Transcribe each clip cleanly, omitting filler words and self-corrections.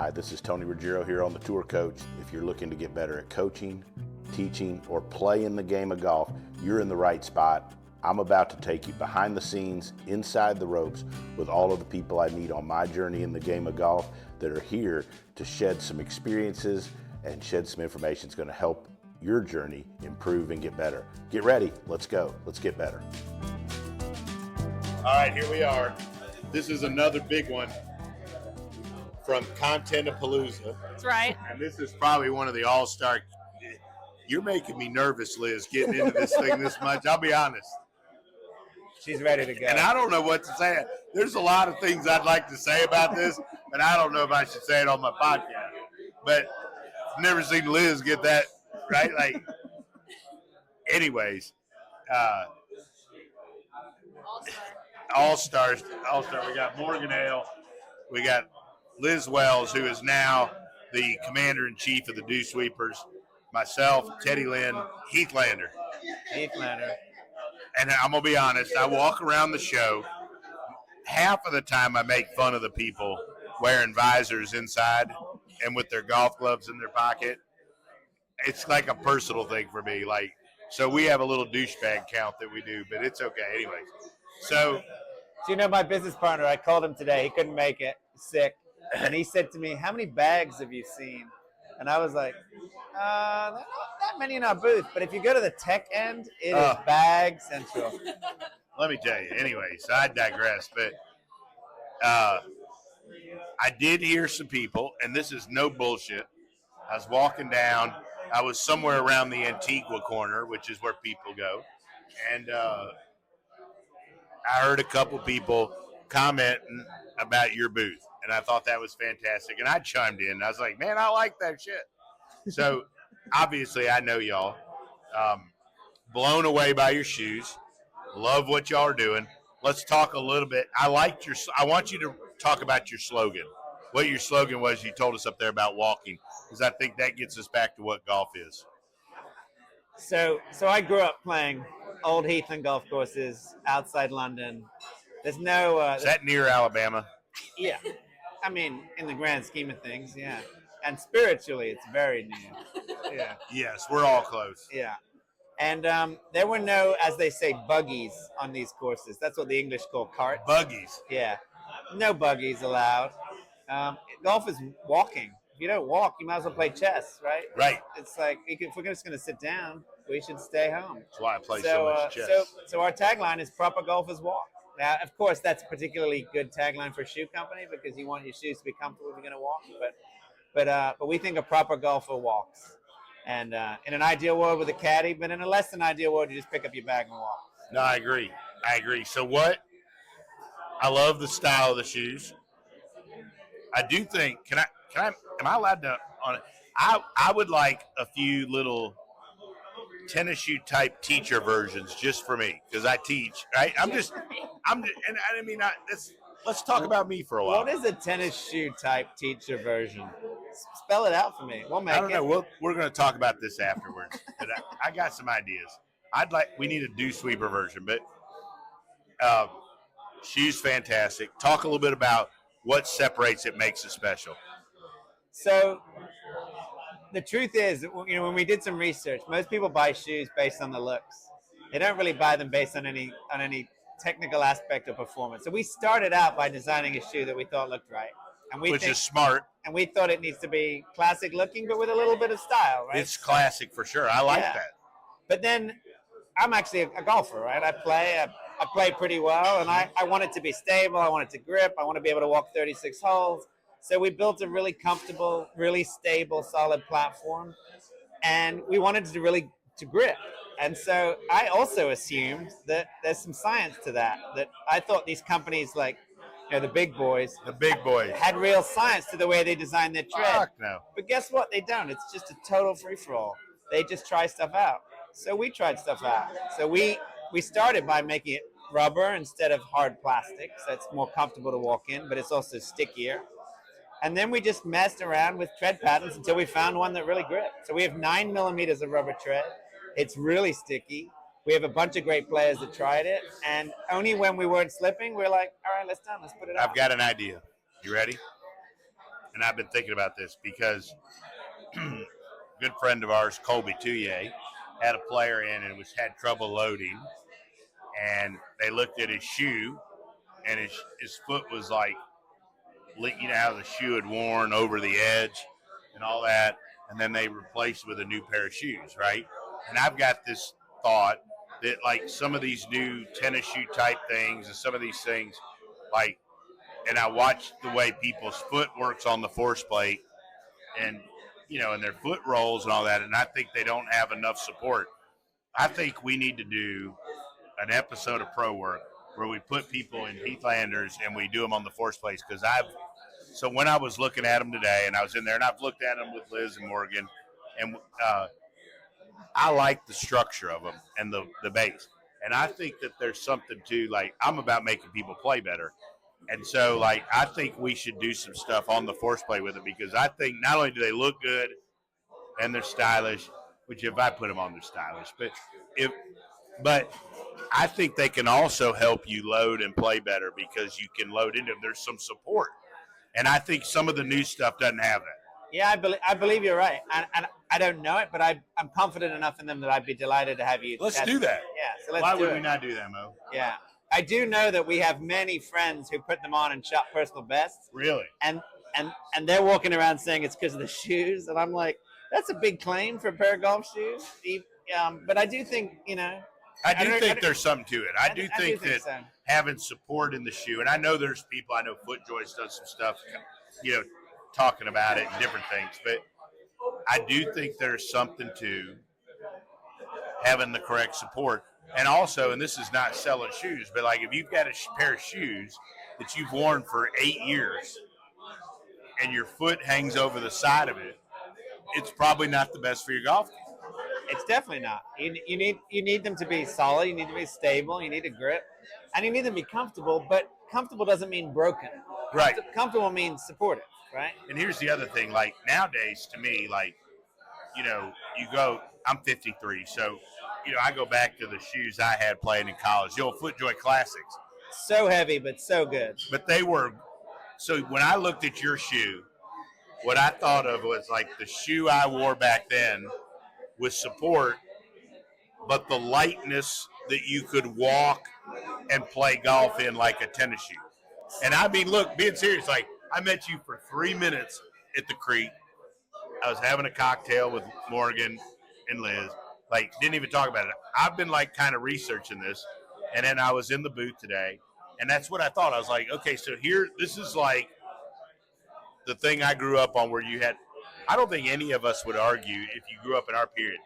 Hi, this is Tony Ruggiero here on the Tour Coach. If you're looking to get better at coaching, teaching, or playing the game of golf, you're in the right spot. I'm about to take you behind the scenes, inside the ropes, with all of the people I meet on my journey in the game of golf that are here to shed some experiences and shed some information that's going to help your journey improve and get better. Get ready. Let's go. Let's get better. All right, here we are. This is another big one from Content-A-Palooza. That's right. And this is probably one of the all-star. You're making me nervous, Liz, getting into this thing this much. I'll be honest. She's ready to go. And I don't know what to say. There's a lot of things I'd like to say about this, but I don't know if I should say it on my podcast. But I've never seen Liz get that, right? Like, anyways. All-Star. We got Morgan Hale. We got Liz Wells, who is now the commander-in-chief of the Dew Sweepers. Myself, Teddy Lynn, Healthlander. And I'm going to be honest, I walk around the show. Half of the time I make fun of the people wearing visors inside and with their golf gloves in their pocket. It's like a personal thing for me. Like, so we have a little douchebag count that we do, but it's okay. Anyways, so you know, my business partner, I called him today. He couldn't make it, sick. And he said to me, how many bags have you seen? And I was like, not that many in our booth. But if you go to the tech end, it is bag central. Let me tell you. Anyways, I digress. But I did hear some people, and this is no bullshit. I was walking down. I was somewhere around the Antigua corner, which is where people go. And I heard a couple people commenting about your booth. And I thought that was fantastic. And I chimed in. I was like, man, I like that shit. So, obviously, I know y'all. Blown away by your shoes. Love what y'all are doing. Let's talk a little bit. I want you to talk about your slogan. What your slogan was, you told us up there about walking. Because I think that gets us back to what golf is. So I grew up playing old Heathland golf courses outside London. There's no... is that near Alabama? Yeah. I mean, in the grand scheme of things, yeah. And spiritually, it's very new. Yeah. Yes, we're all close. Yeah. And there were no, as they say, buggies on these courses. That's what the English call carts. Buggies. Yeah. No buggies allowed. Golf is walking. If you don't walk, you might as well play chess, right? Right. It's like, if we're just going to sit down, we should stay home. That's why I play so much chess. So our tagline is proper golfers walk. Now, of course, that's a particularly good tagline for a shoe company because you want your shoes to be comfortable if you're going to walk. But we think a proper golfer walks. And in an ideal world with a caddy, but in a less than ideal world, you just pick up your bag and walk. No, I agree. So I love the style of the shoes. I do think, am I allowed to, on it? I would like a few little tennis shoe type teacher versions just for me because I teach, right? Let's talk about me for a while. What is a tennis shoe type teacher version? Spell it out for me. We'll make it. I don't know. We're going to talk about this afterwards. But I got some ideas. We need a Dew Sweeper version, but shoes fantastic. Talk a little bit about what separates it, makes it special. So the truth is, you know, when we did some research, most people buy shoes based on the looks. They don't really buy them based on any technical aspect of performance. So we started out by designing a shoe that we thought looked right. Which is smart. And we thought it needs to be classic looking, but with a little bit of style, right? It's classic for sure. I like that. But then I'm actually a golfer, right? I play pretty well, and I want it to be stable. I want it to grip. I want to be able to walk 36 holes. So we built a really comfortable, really stable, solid platform, and we wanted it to grip. And so I also assumed that there's some science to that I thought these companies like, you know, the big boys had real science to the way they designed their tread. Fuck no. But guess what? They don't. It's just a total free-for-all. They just try stuff out. So we tried stuff out. So we started by making it rubber instead of hard plastic, so it's more comfortable to walk in, but it's also stickier. And then we just messed around with tread patterns until we found one that really gripped. So we have 9 millimeters of rubber tread. It's really sticky. We have a bunch of great players that tried it, and only when we weren't slipping, we were like, all right, let's put it out. I've got an idea. You ready? and I've been thinking about this because good friend of ours, Colby Touye, had a player in and had trouble loading, and they looked at his shoe, and his foot was like, you know how the shoe had worn over the edge and all that, and then they replaced with a new pair of shoes, right? And I've got this thought that like some of these new tennis shoe type things and some of these things, like, and I watch the way people's foot works on the force plate and, you know, and their foot rolls and all that, and I think they don't have enough support. I think we need to do an episode of Pro Work where we put people in Heathlanders and we do them on the force plates, because so when I was looking at them today and I was in there and I've looked at them with Liz and Morgan, and I like the structure of them and the base. And I think that there's something to, like, I'm about making people play better. And so, like, I think we should do some stuff on the force plate with it, because I think not only do they look good and they're stylish, which if I put them on, they're stylish, but I think they can also help you load and play better because you can load into them. There's some support. And I think some of the new stuff doesn't have that. Yeah, I believe you're right. And I don't know it, but I'm confident enough in them that I'd be delighted to have you. Let's do that. Yeah, so let's Why do would it. we not do that, Mo? Yeah. I do know that we have many friends who put them on and shot personal bests. Really? And they're walking around saying it's because of the shoes. And I'm like, that's a big claim for a pair of golf shoes. But I do think, you know. I think there's something to it. I do think that so. Having support in the shoe, and I know there's people, I know FootJoy's done some stuff, you know, talking about it and different things, but I do think there's something to having the correct support. And also, and this is not selling shoes, but like if you've got a pair of shoes that you've worn for 8 years and your foot hangs over the side of it, it's probably not the best for your golf game. It's definitely not. You need them to be solid. You need to be stable. You need a grip, and you need them to be comfortable. But comfortable doesn't mean broken. Right. Comfortable means supportive. Right. And here's the other thing. Like nowadays, to me, like, you know, you go. I'm 53, so you know I go back to the shoes I had playing in college, the old FootJoy Classics. So heavy, but so good. But they were. So when I looked at your shoe, what I thought of was like the shoe I wore back then with support, but the lightness that you could walk and play golf in like a tennis shoe. And I mean, look, being serious, like I met you for 3 minutes at the creek. I was having a cocktail with Morgan and Liz. Like, didn't even talk about it. I've been like kind of researching this, and then I was in the booth today, and that's what I thought. I was like, okay, so this is like the thing I grew up on, where you had. I don't think any of us would argue, if you grew up in our period,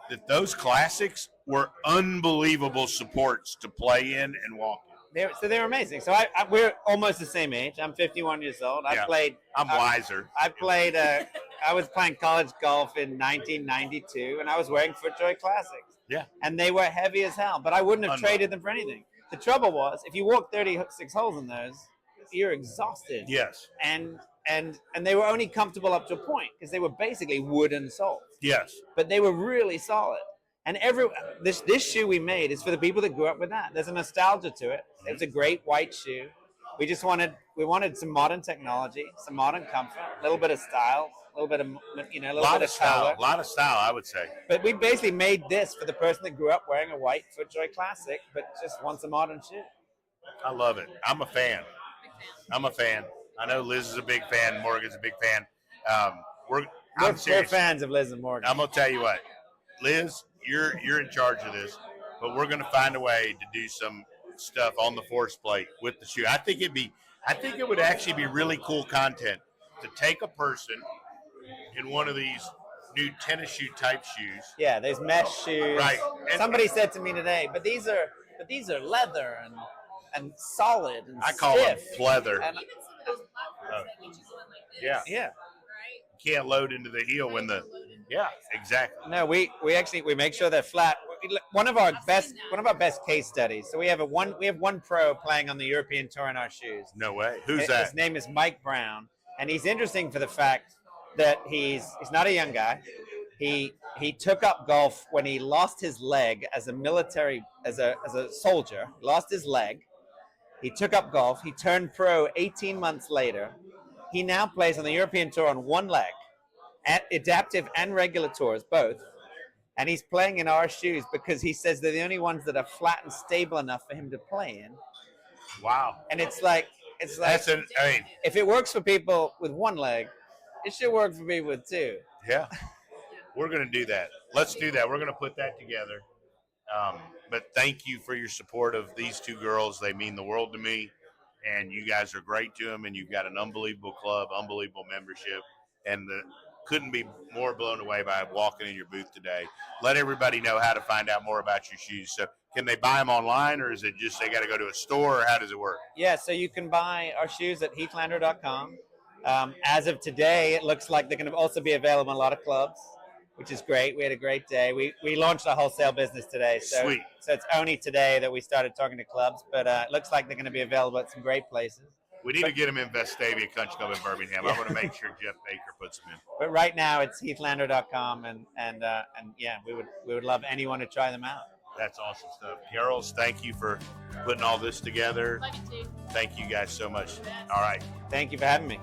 that those classics were unbelievable supports to play in and walk in. They were amazing. So we're almost the same age. I'm 51 years old. I'm wiser. I was playing college golf in 1992, and I was wearing FootJoy Classics. Yeah. And they were heavy as hell, but I wouldn't have traded them for anything. The trouble was, if you walk 36 holes in those, you're exhausted. Yes. And they were only comfortable up to a point, because they were basically wooden soles. Yes. But they were really solid. And this shoe we made is for the people that grew up with that. There's a nostalgia to it. It's a great white shoe. We wanted some modern technology, some modern comfort, a little bit of style, a little bit of, you know, a little bit of color. A lot of style, I would say. But we basically made this for the person that grew up wearing a white FootJoy Classic, but just wants a modern shoe. I love it. I'm a fan. I know Liz is a big fan. Morgan's a big fan. We're fans of Liz and Morgan. I'm gonna tell you what, Liz, you're in charge of this, but we're gonna find a way to do some stuff on the force plate with the shoe. I think it would actually be really cool content to take a person in one of these new tennis shoe type shoes. Yeah, there's mesh shoes. Right. Somebody said to me today, but these are leather and solid and I call them stiff. pleather. And, Even some of those platforms that get you going like this. Yeah. yeah. Right? You can't load into the heel when the. Yeah, exactly. No, we make sure they're flat. One of our best case studies. So we have one pro playing on the European Tour in our shoes. No way. Who's that? His name is Mike Brown, and he's interesting for the fact that he's not a young guy. He took up golf when he lost his leg as a soldier. He lost his leg. He took up golf. He turned pro 18 months later. He now plays on the European Tour on one leg, at adaptive and regular tours, both. And he's playing in our shoes because he says they're the only ones that are flat and stable enough for him to play in. Wow. And it's like, if it works for people with one leg, it should work for people with two. Yeah. We're going to do that. Let's do that. We're going to put that together. But thank you for your support of these two girls. They mean the world to me. And you guys are great to them. And you've got an unbelievable club, unbelievable membership. And couldn't be more blown away by walking in your booth today. Let everybody know how to find out more about your shoes. So can they buy them online, or is it just they got to go to a store, or how does it work? Yeah, so you can buy our shoes at Healthlander.com. As of today, it looks like they're going to also be available in a lot of clubs, which is great. We had a great day. We launched our wholesale business today. So, Sweet. So it's only today that we started talking to clubs, but it looks like they're going to be available at some great places. We need to get them in Vestavia Country Club in Birmingham. Yeah. I want to make sure Jeff Baker puts them in. But right now it's Healthlander.com, and yeah, we would love anyone to try them out. That's awesome stuff. Carols, thank you for putting all this together. Love you too. Thank you guys so much. All right. Thank you for having me.